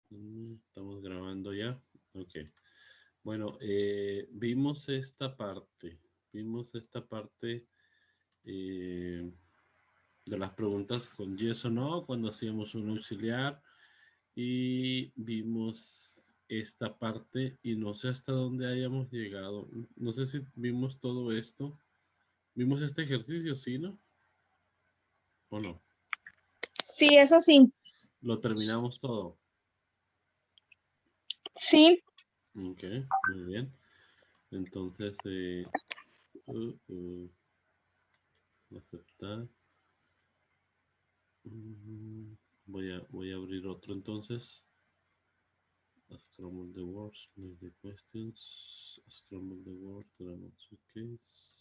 Estamos grabando ya. Ok. Bueno, vimos esta parte. Vimos esta parte de las preguntas con yes o no cuando hacíamos un auxiliar. Y vimos esta parte y no sé hasta dónde hayamos llegado. No sé si vimos todo esto. Vimos este ejercicio, ¿sí, no? ¿O no? Sí, eso sí. Lo terminamos todo. Sí. Ok, muy bien. Entonces, aceptar. Voy a abrir otro entonces. Scramble the words, make the questions. Scramble the words, grammar case.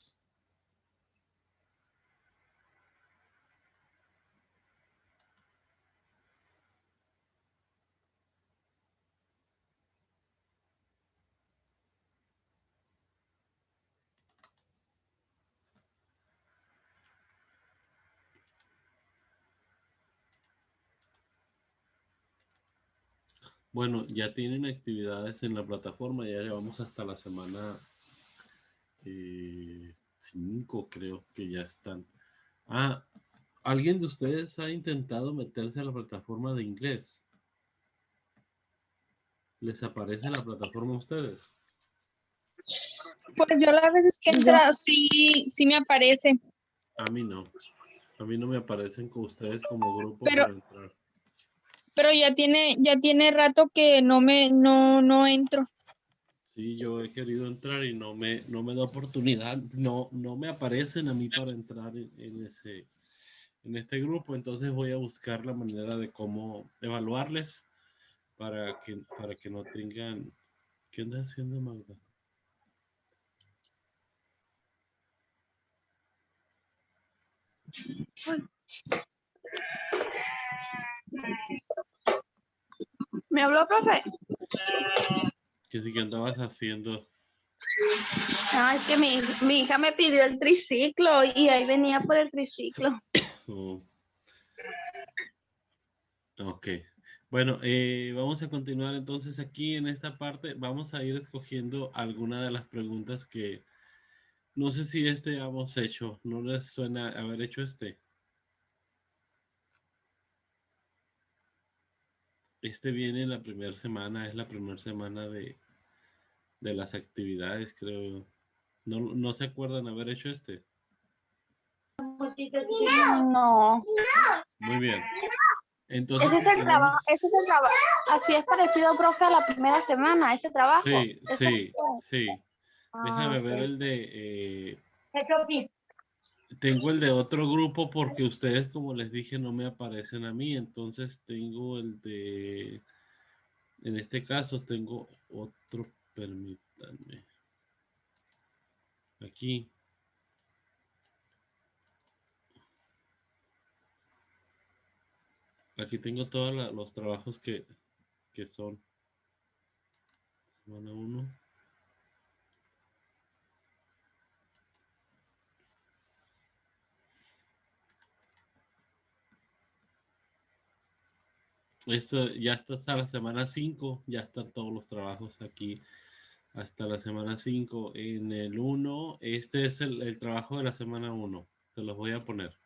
Bueno, ya tienen actividades en la plataforma, ya llevamos hasta la semana 5, creo que ya están. Ah, ¿alguien de ustedes ha intentado meterse a la plataforma de inglés? ¿Les aparece la plataforma a ustedes? Pues yo las veces que he entrado, sí me aparece. A mí no. A mí no me aparecen con ustedes como grupo Pero, para entrar. pero ya tiene rato que no entro. Sí, yo he querido entrar y no me da oportunidad. No me aparecen a mí para entrar en este grupo. Entonces voy a buscar la manera de cómo evaluarles para que no tengan. ¿Qué andas haciendo, Magda? ¿Me habló, profe? ¿Qué andabas haciendo? No, es que mi hija me pidió el triciclo y ahí venía por el triciclo. Oh, ok. Bueno, vamos a continuar entonces aquí en esta parte. Vamos a ir escogiendo alguna de las preguntas que no sé si este hemos hecho. ¿No les suena haber hecho este? Este viene en la primera semana, es la primera semana de las actividades, creo. ¿No se acuerdan haber hecho este? No. Muy bien. Entonces, Ese es el trabajo, Así es parecido, profe, a la primera semana, ese trabajo. sí, sí, sí. Ah, Déjame ver ok. el de... tengo el de otro grupo porque ustedes, como les dije, no me aparecen a mí. Entonces tengo el de... En este caso tengo otro, permítanme. Aquí. Aquí tengo todos los trabajos que son. Semana 1. Esto ya está hasta la semana 5, ya están todos los trabajos aquí hasta la semana 5. En el 1, este es el trabajo de la semana 1. Se los voy a poner.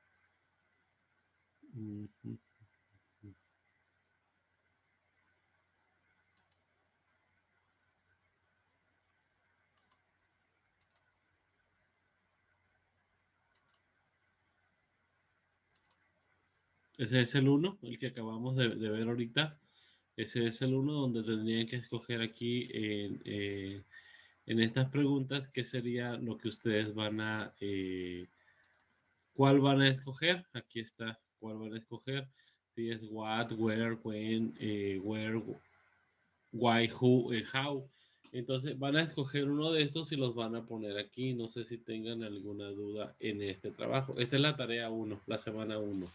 Ese es el 1, el que acabamos de ver ahorita. Ese es el 1 donde tendrían que escoger aquí en estas preguntas qué sería lo que ustedes van a... ¿cuál van a escoger? Aquí está. ¿Cuál van a escoger? Si es what, where, when, where, why, who, how. Entonces van a escoger uno de estos y los van a poner aquí. No sé si tengan alguna duda en este trabajo. Esta es la tarea 1, la semana 1.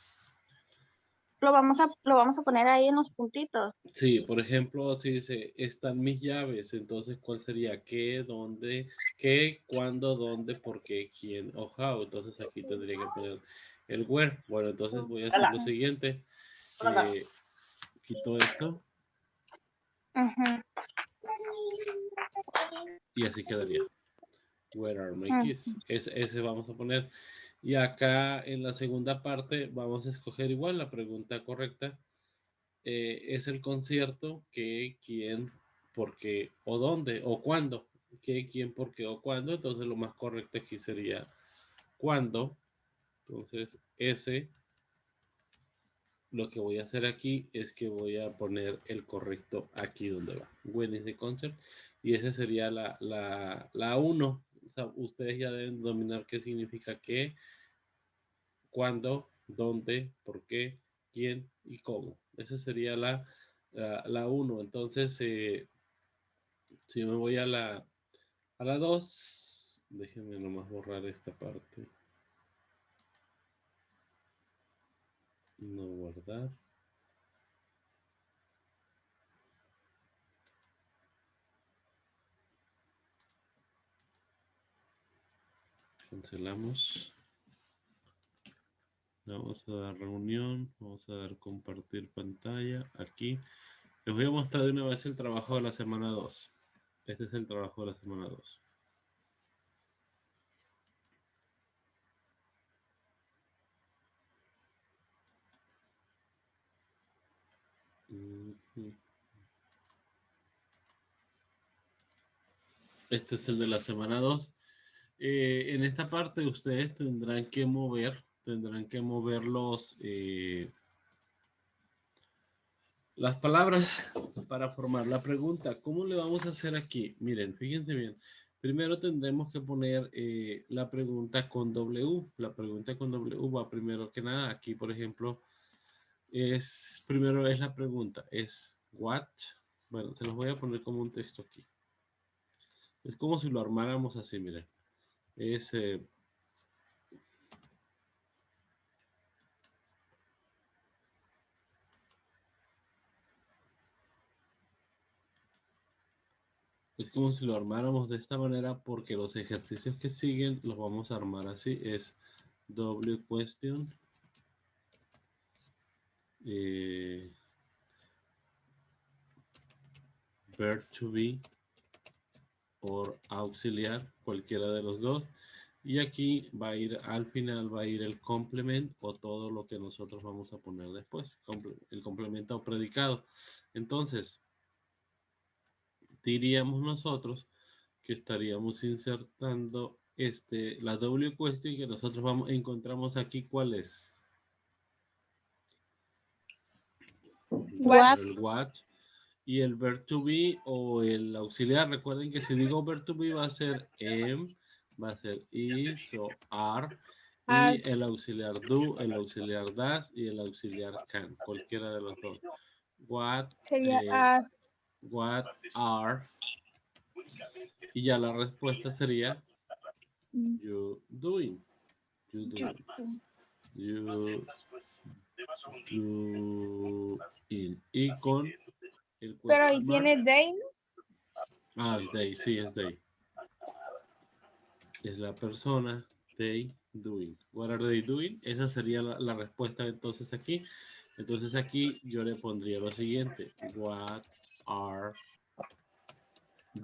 Lo vamos a poner ahí en los puntitos. Sí, por ejemplo, si dice, están mis llaves, entonces, ¿cuál sería? ¿Qué, dónde, qué, cuándo, dónde, por qué, quién o how? Entonces aquí tendría que poner el where. Bueno, entonces voy a hacer lo siguiente. Quito esto. Ajá. Y así quedaría. Where are my keys? Ese vamos a poner. Y acá en la segunda parte vamos a escoger igual la pregunta correcta. Es el concierto, qué, quién, por qué o dónde o cuándo. Qué, quién, por qué o cuándo. Entonces lo más correcto aquí sería cuándo. Entonces ese, lo que voy a hacer aquí es que voy a poner el correcto aquí donde va. When is the concert? Y esa sería la 1. O sea, ustedes ya deben dominar qué significa qué, cuándo, dónde, por qué, quién y cómo. Esa sería la 1. Entonces, si me voy a la 2, déjenme nomás borrar esta parte. No guardar. Cancelamos. Vamos a dar reunión, vamos a dar compartir pantalla aquí. Les voy a mostrar de una vez el trabajo de la semana 2. Este es el trabajo de la semana 2. Este es el de la semana 2. En esta parte ustedes tendrán que mover las palabras para formar la pregunta. ¿Cómo le vamos a hacer aquí? Miren, fíjense bien. Primero tendremos que poner la pregunta con W. La pregunta con W va primero que nada. Aquí, por ejemplo, primero es la pregunta. Es what. Bueno, se los voy a poner como un texto aquí. Es como si lo armáramos así, miren. Es como si lo armáramos de esta manera porque los ejercicios que siguen los vamos a armar así. Es W question. Verb to be o auxiliar, cualquiera de los dos. Y aquí va a ir, al final va a ir el complemento o todo lo que nosotros vamos a poner después. El complemento o predicado. Entonces, diríamos nosotros que estaríamos insertando la W question que nosotros encontramos aquí. ¿Cuál es? What? El what. Y el verb to be o el auxiliar. Recuerden que si digo verb to be va a ser am, va a ser is o are. Y el auxiliar do, el auxiliar does y el auxiliar can. Cualquiera de los dos. What, Sería what are. Y ya la respuesta sería you doing. You doing. You doing. Y con el pero ahí question mark. tiene they. Ah, they, sí, es they. Es la persona, they doing. What are they doing? Esa sería la respuesta entonces aquí. Entonces aquí yo le pondría lo siguiente. What are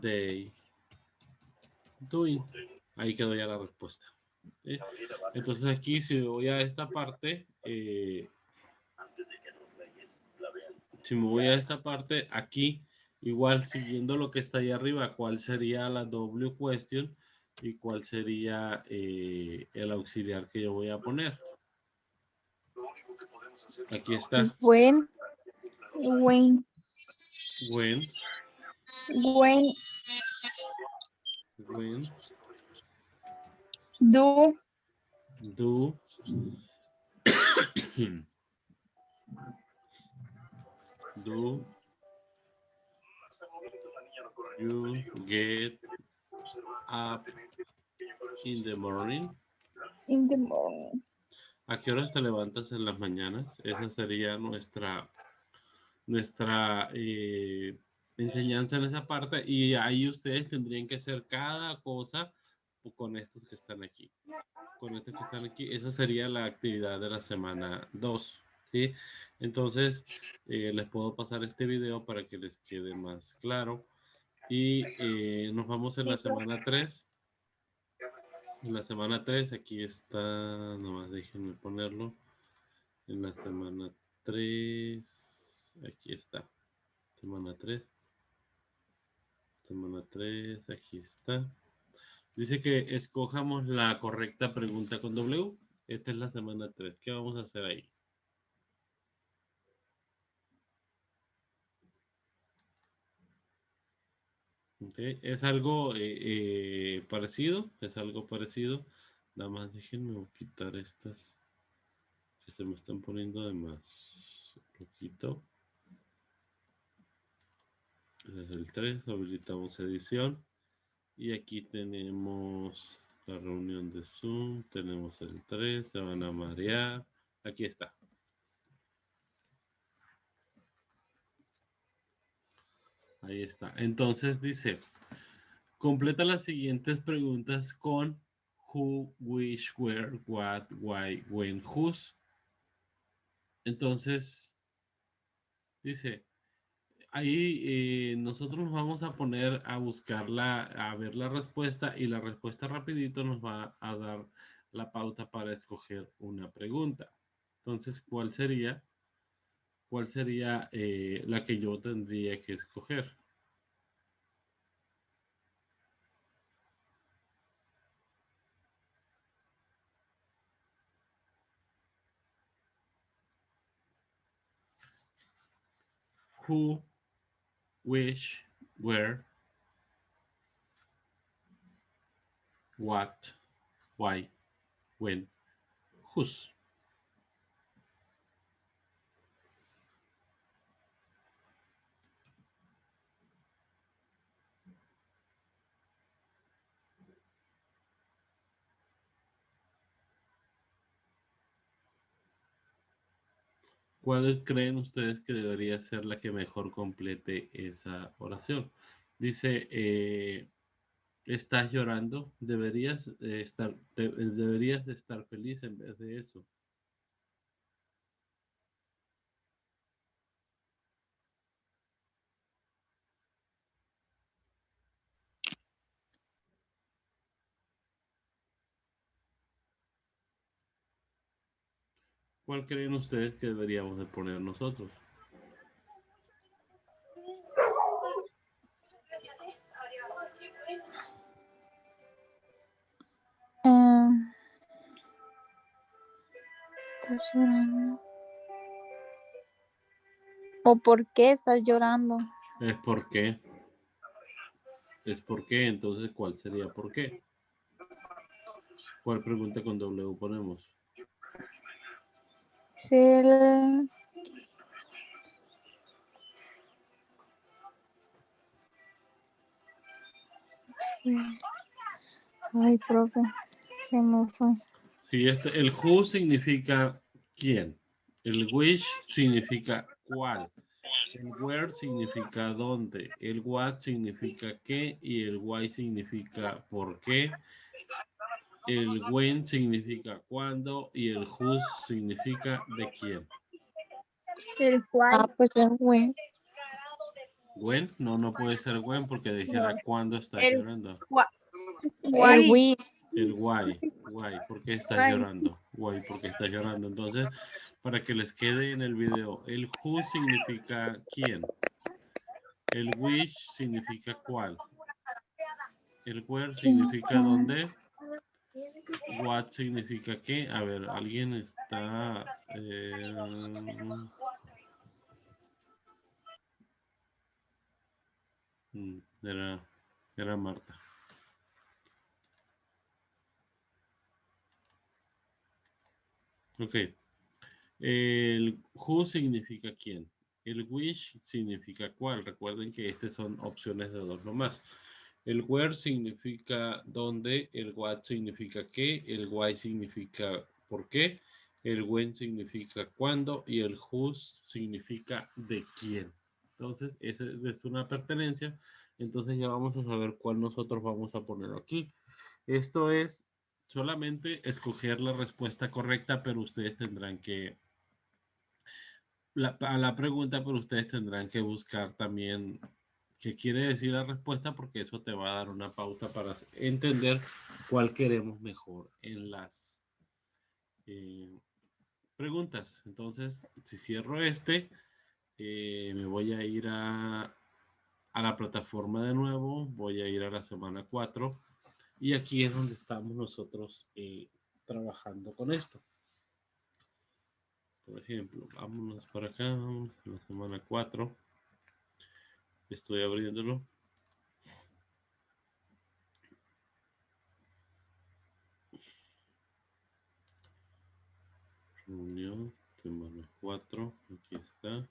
they doing? Ahí quedó ya la respuesta. ¿Sí? Entonces aquí si voy a esta parte, aquí igual siguiendo lo que está ahí arriba, ¿cuál sería la W question? ¿Y cuál sería el auxiliar que yo voy a poner? Aquí está. When. When. Do. Do. Do. You get up in the morning. In the morning. ¿A qué horas te levantas en las mañanas? Esa sería nuestra enseñanza en esa parte. Y ahí ustedes tendrían que hacer cada cosa con estos que están aquí. Con estos que están aquí. Esa sería la actividad de la semana 2. ¿sí? Entonces, les puedo pasar este video para que les quede más claro. Y nos vamos en la semana 3. En la semana 3, aquí está, nomás déjenme ponerlo. En la semana 3, aquí está. Semana 3. Semana 3, aquí está. Dice que escojamos la correcta pregunta con W. Esta es la semana 3. ¿Qué vamos a hacer ahí? Okay. Es algo parecido. Es algo parecido. Nada más déjenme quitar estas que se me están poniendo de más. Un poquito. Ese es el 3. Habilitamos edición. Y aquí tenemos la reunión de Zoom. Tenemos el 3. Se van a marear. Aquí está. Ahí está. Entonces dice, completa las siguientes preguntas con who, which, where, what, why, when, whose. Entonces, dice, ahí nosotros nos vamos a poner a buscarla, a ver la respuesta y la respuesta rapidito nos va a dar la pauta para escoger una pregunta. Entonces, ¿cuál sería la que yo tendría que escoger? Who, which, where, what, why, when, whose. ¿Cuál creen ustedes que debería ser la que mejor complete esa oración? Dice, estás llorando, deberías de estar feliz en vez de eso. ¿Cuál creen ustedes que deberíamos de poner nosotros? ¿Estás llorando? ¿O por qué estás llorando? Es por qué. Es por qué, entonces, ¿cuál sería por qué? ¿Cuál pregunta con W ponemos? Es el... Ay, profe, se me fue. Sí, el who significa quién. El which significa cuál. El where significa dónde. El what significa qué. Y el why significa por qué. El when significa cuándo. Y el whose significa de quién. El cual. Pues es when. When, no puede ser when porque dijera cuándo está El llorando. El we. El why, ¿por qué estás llorando? Why, ¿por qué estás llorando? Entonces, para que les quede en el video, el who significa quién. El which significa cuál. El where significa dónde. What significa qué. A ver, alguien está... Era Marta. Ok. El who significa quién. El which significa cuál. Recuerden que estas son opciones de dos nomás. El where significa dónde. El what significa qué. El why significa por qué. El when significa cuándo. Y el whose significa de quién. Entonces, esa es una pertenencia. Entonces ya vamos a saber cuál nosotros vamos a poner aquí. Esto es solamente escoger la respuesta correcta, pero ustedes tendrán que a la pregunta, pero ustedes tendrán que buscar también qué quiere decir la respuesta, porque eso te va a dar una pauta para entender cuál queremos mejor en las preguntas. Entonces, si cierro me voy a ir a la plataforma de nuevo, voy a ir a la semana 4 y aquí es donde estamos nosotros trabajando con esto. Por ejemplo, vámonos para acá, la semana 4. Estoy abriéndolo. Reunión, semana 4, aquí está.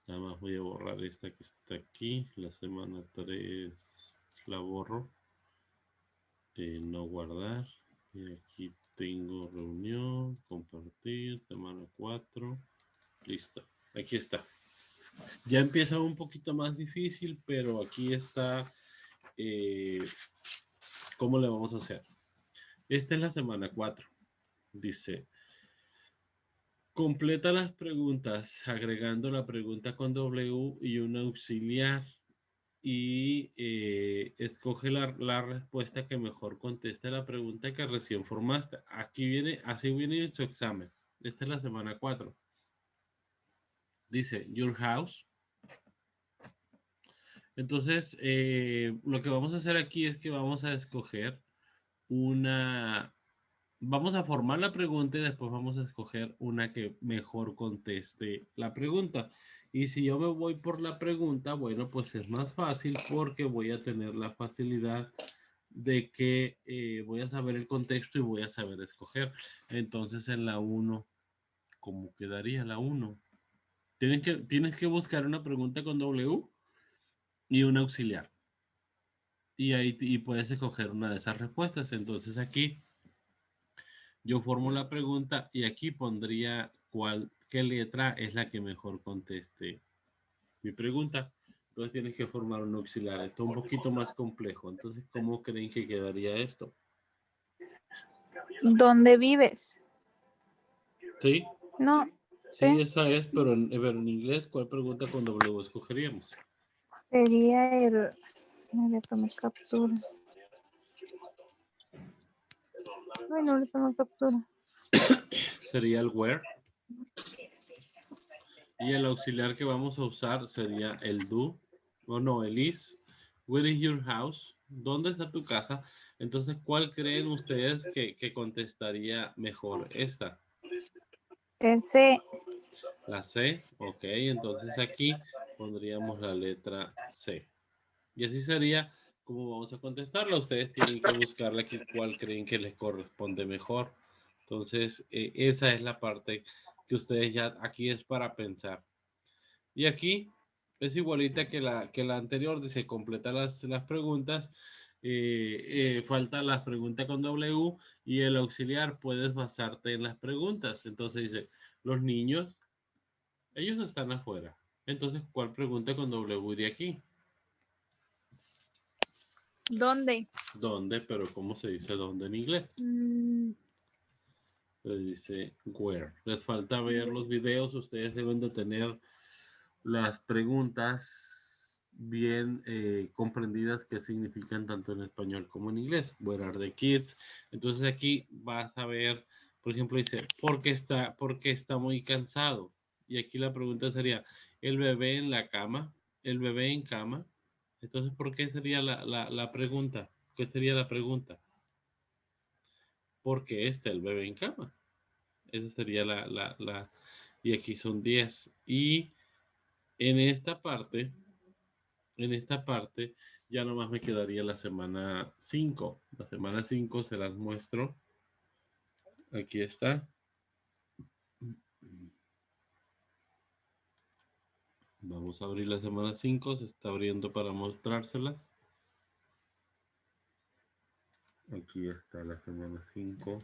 Nada más voy a borrar esta que está aquí. La semana 3 la borro. No guardar. Y aquí tengo reunión, compartir, semana 4. Listo. Aquí está. Ya empieza un poquito más difícil, pero aquí está cómo le vamos a hacer. Esta es la semana 4. Dice, completa las preguntas agregando la pregunta con W y un auxiliar y escoge la respuesta que mejor conteste la pregunta que recién formaste. Aquí viene, así viene tu examen. Esta es la semana 4. Dice, your house. Entonces, lo que vamos a hacer aquí es que vamos a escoger vamos a formar la pregunta y después vamos a escoger una que mejor conteste la pregunta. Y si yo me voy por la pregunta, bueno, pues es más fácil porque voy a tener la facilidad de que voy a saber el contexto y voy a saber escoger. Entonces en la 1, ¿cómo quedaría la 1? Tienes que buscar una pregunta con W y un auxiliar. Y ahí puedes escoger una de esas respuestas. Entonces aquí yo formo la pregunta y aquí pondría qué letra es la que mejor conteste mi pregunta. Entonces tienes que formar un auxiliar. Esto es un poquito más complejo. Entonces, ¿cómo creen que quedaría esto? ¿Dónde vives? ¿Sí? No, Sí, sí. esa es, pero en inglés, ¿cuál pregunta con W escogeríamos? Sería el... No le tomé captura. Ay, no le tomé captura. Sería el where. Y el auxiliar que vamos a usar sería el do. O no, el is. Where is your house? ¿Dónde está tu casa? Entonces, ¿cuál creen ustedes que contestaría mejor esta? El C. La C, ok, entonces aquí pondríamos la letra C. Y así sería como vamos a contestarla. Ustedes tienen que buscarla aquí cuál creen que les corresponde mejor. Entonces, esa es la parte que ustedes ya aquí es para pensar. Y aquí es igualita que la anterior, dice completa las preguntas. Falta las preguntas con W y el auxiliar puedes basarte en las preguntas. Entonces dice, los niños, ellos están afuera. Entonces, ¿cuál pregunta con W de aquí? ¿Dónde? ¿Dónde? Pero ¿cómo se dice dónde en inglés? Se dice where. Les falta ver los videos. Ustedes deben de tener las preguntas bien comprendidas que significan tanto en español como en inglés. Where are the kids? Entonces aquí vas a ver, por ejemplo, dice, ¿por qué está muy cansado? Y aquí la pregunta sería, ¿el bebé en la cama? ¿El bebé en cama? Entonces, ¿por qué sería la pregunta? ¿Qué sería la pregunta? ¿Por qué está el bebé en cama? Esa sería y aquí son 10. Y en esta parte, ya nomás me quedaría la semana 5. La semana 5 se las muestro. Aquí está. Vamos a abrir la semana 5. Se está abriendo para mostrárselas. Aquí está la semana 5.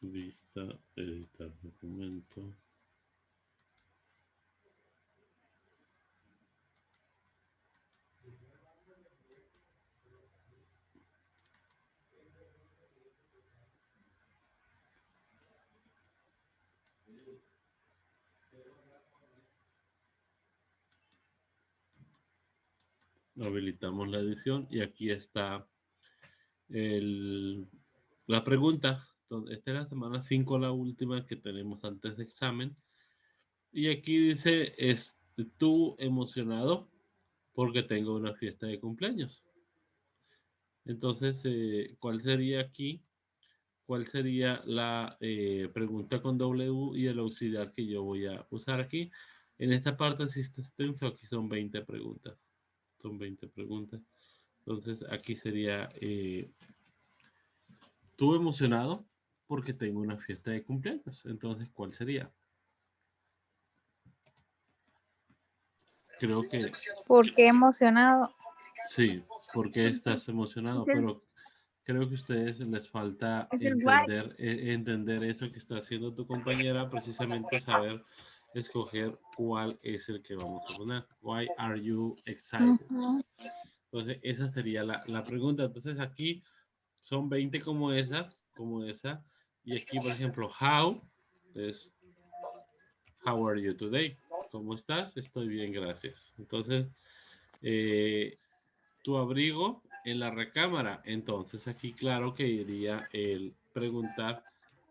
Vista, editar documento. Habilitamos la edición y aquí está la pregunta. Entonces, esta es la semana 5, la última que tenemos antes de examen. Y aquí dice, ¿tú emocionado porque tengo una fiesta de cumpleaños? Entonces, ¿cuál sería aquí? ¿Cuál sería la pregunta con W y el auxiliar que yo voy a usar aquí? En esta parte, si está extenso, aquí son 20 preguntas. Son 20 preguntas. Entonces, aquí sería, ¿tú emocionado porque tengo una fiesta de cumpleaños? Entonces, ¿cuál sería? Creo que ¿Por qué emocionado? sí, porque estás emocionado, Es el, pero creo que a ustedes les falta es el guay. entender eso que está haciendo tu compañera, precisamente saber escoger cuál es el que vamos a poner. Why are you excited? Ujú. Entonces, esa sería la pregunta. Entonces, aquí son 20 como esa, y aquí, por ejemplo, how, es how are you today? ¿Cómo estás? Estoy bien, gracias. Entonces, eh, tu abrigo en la recámara. Entonces aquí claro que iría el preguntar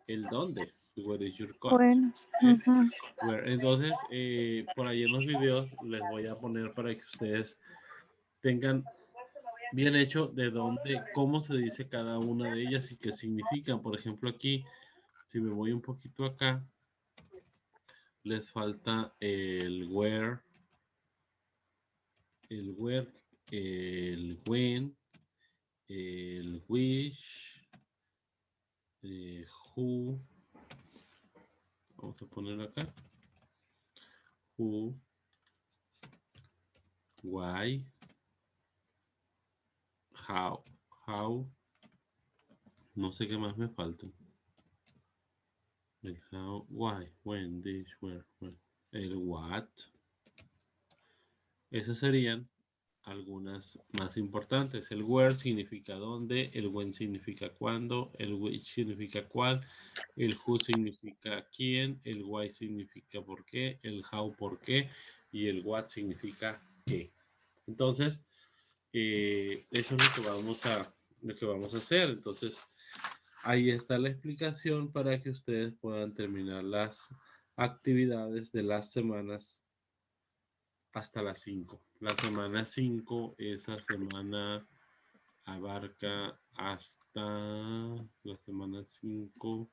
el dónde. Where is your coat? Bueno, ¿Eh? ujú. Entonces, por ahí en los videos les voy a poner para que ustedes tengan bien hecho de dónde, cómo se dice cada una de ellas y qué significan. Por ejemplo, aquí, si me voy un poquito acá, les falta el where, el when, el which, who, vamos a poner acá, who, why, how, no sé qué más me falta. El how, why, when, this, where, el what. Esas serían algunas más importantes. El where significa dónde, el when significa cuándo, el which significa cuál, el who significa quién, el why significa por qué, el how por qué y el what significa qué. Entonces, eso es lo que vamos a hacer. Entonces, ahí está la explicación para que ustedes puedan terminar las actividades de las semanas hasta las 5. La semana 5, esa semana abarca hasta la semana 5.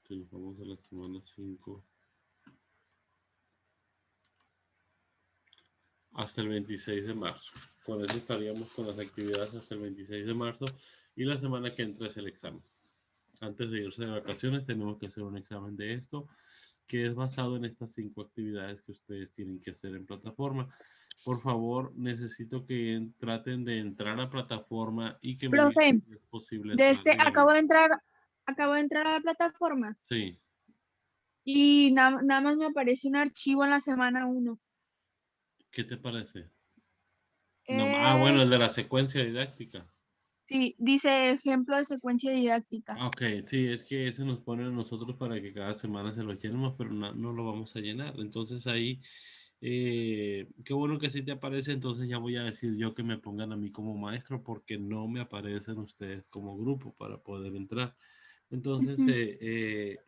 Sí, vamos a la semana 5. Hasta el 26 de marzo. Con eso estaríamos con las actividades hasta el 26 de marzo y la semana que entra es el examen. Antes de irse de vacaciones tenemos que hacer un examen de esto que es basado en estas 5 actividades que ustedes tienen que hacer en plataforma. Por favor, necesito que traten de entrar a plataforma y que me digan Profe, si es posible de entrar. este Dígame. acabo de entrar a la plataforma Sí. y nada más me aparece un archivo en la semana 1. ¿Qué te parece? No, bueno, el de la secuencia didáctica. Sí, dice ejemplo de secuencia didáctica. Ok, sí, es que ese nos pone a nosotros para que cada semana se lo llenemos, pero no lo vamos a llenar. Entonces ahí, qué bueno que sí te aparece, entonces ya voy a decir yo que me pongan a mí como maestro porque no me aparecen ustedes como grupo para poder entrar. Entonces, Ujú.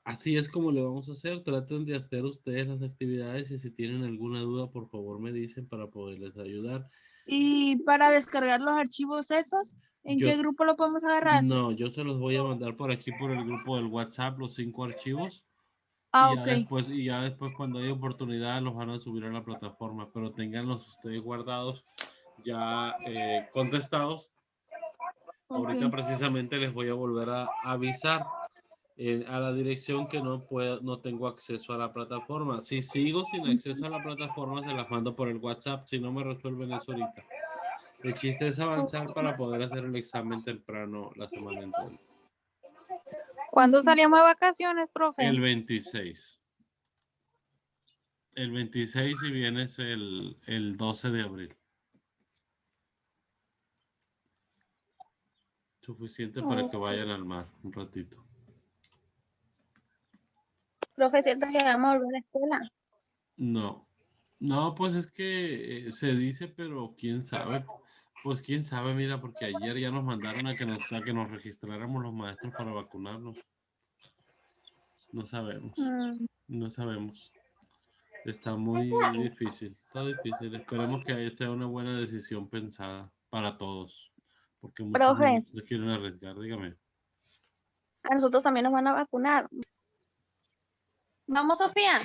así es como le vamos a hacer. Traten de hacer ustedes las actividades y si tienen alguna duda, por favor me dicen para poderles ayudar. Y para descargar los archivos esos, ¿en Yo, qué grupo lo podemos agarrar? no, yo se los voy a mandar por aquí por el grupo del WhatsApp, los 5 archivos. Ah, ok. Y ya después cuando hay oportunidad los van a subir a la plataforma, pero tenganlos ustedes guardados, ya contestados. Ok. Ahorita precisamente les voy a volver a avisar a la dirección que no tengo acceso a la plataforma. Si sigo sin acceso a la plataforma, se las mando por el WhatsApp, si no me resuelven eso ahorita. El chiste es avanzar para poder hacer el examen temprano la semana entrante. ¿Cuándo salimos de vacaciones, profe? El 26. El 26 y vienes el 12 de abril. Suficiente para que vayan al mar un ratito. Profe, ¿cierto que vamos a volver a la escuela? No. No, pues es que se dice, pero quién sabe. Pues quién sabe, mira, porque ayer ya nos mandaron a que nos registráramos los maestros para vacunarnos. No sabemos. No sabemos. Está muy difícil. Está difícil. Esperemos que sea una buena decisión pensada para todos. Porque muchos Profe, no se quieren arriesgar. Dígame. a nosotros también nos van a vacunar. Vamos, Sofía.